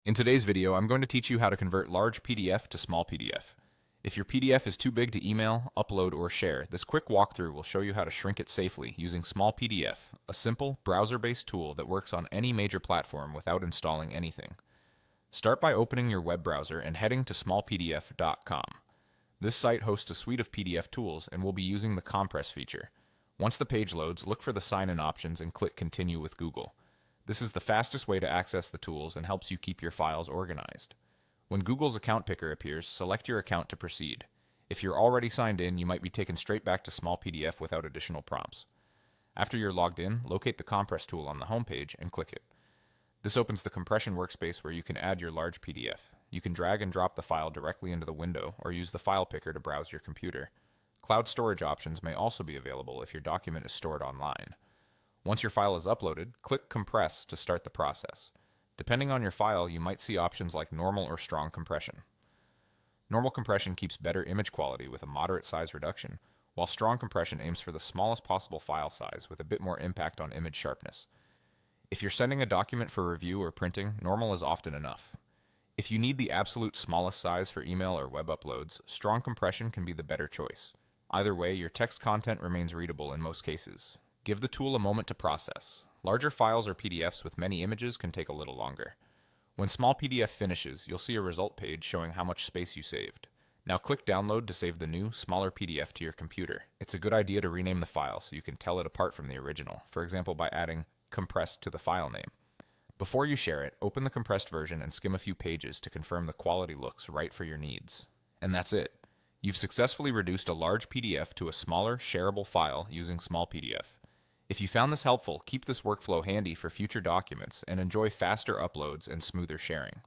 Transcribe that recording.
In today's video, I'm going to teach you how to convert large PDF to small PDF. If your PDF is too big to email, upload, or share, this quick walkthrough will show you how to shrink it safely using Smallpdf, a simple, browser-based tool that works on any major platform without installing anything. Start by opening your web browser and heading to smallpdf.com. This site hosts a suite of PDF tools and will be using the compress feature. Once the page loads, look for the sign-in options and click Continue with Google. This is the fastest way to access the tools and helps you keep your files organized. When Google's account picker appears, select your account to proceed. If you're already signed in, you might be taken straight back to Smallpdf without additional prompts. After you're logged in, locate the compress tool on the home page and click it. This opens the compression workspace where you can add your large PDF. You can drag and drop the file directly into the window or use the file picker to browse your computer. Cloud storage options may also be available if your document is stored online. Once your file is uploaded, click Compress to start the process. Depending on your file, you might see options like normal or strong compression. Normal compression keeps better image quality with a moderate size reduction, while strong compression aims for the smallest possible file size with a bit more impact on image sharpness. If you're sending a document for review or printing, normal is often enough. If you need the absolute smallest size for email or web uploads, strong compression can be the better choice. Either way, your text content remains readable in most cases. Give the tool a moment to process. Larger files or PDFs with many images can take a little longer. When Smallpdf finishes, you'll see a result page showing how much space you saved. Now click Download to save the new, smaller PDF to your computer. It's a good idea to rename the file so you can tell it apart from the original, for example by adding compressed to the file name. Before you share it, open the compressed version and skim a few pages to confirm the quality looks right for your needs. And that's it. You've successfully reduced a large PDF to a smaller, shareable file using Smallpdf. If you found this helpful, keep this workflow handy for future documents and enjoy faster uploads and smoother sharing.